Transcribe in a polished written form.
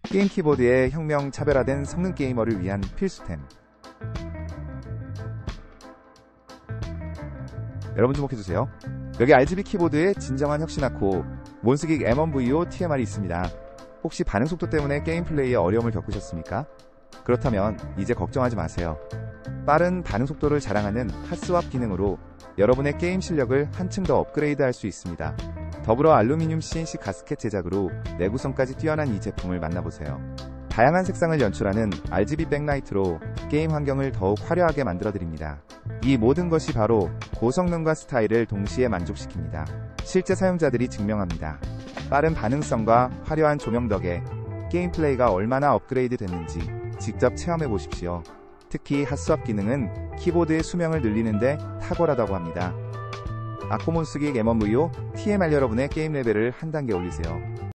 게임 키보드의 혁명 차별화된 성능 게이머를 위한 필수템. 여러분 주목해주세요. 여기 RGB 키보드의 진정한 혁신화 코어 몬스기익 M1VO TMR이 있습니다. 혹시 반응 속도 때문에 게임 플레이에 어려움을 겪으셨습니까? 그렇다면 이제 걱정하지 마세요. 빠른 반응 속도를 자랑하는 핫스왑 기능으로 여러분의 게임 실력을 한층 더 업그레이드할 수 있습니다. 더불어 알루미늄 CNC 가스켓 제작으로 내구성까지 뛰어난 이 제품을 만나보세요. 다양한 색상을 연출하는 RGB 백라이트로 게임 환경을 더욱 화려하게 만들어드립니다. 이 모든 것이 바로 고성능과 스타일을 동시에 만족시킵니다. 실제 사용자들이 증명합니다. 빠른 반응성과 화려한 조명 덕에 게임 플레이가 얼마나 업그레이드 됐는지 직접 체험해 보십시오. 특히 핫스왑 기능은 키보드의 수명을 늘리는데 탁월하다고 합니다. 아코몬스기익 M1VO TMR 여러분의 게임 레벨을 한 단계 올리세요.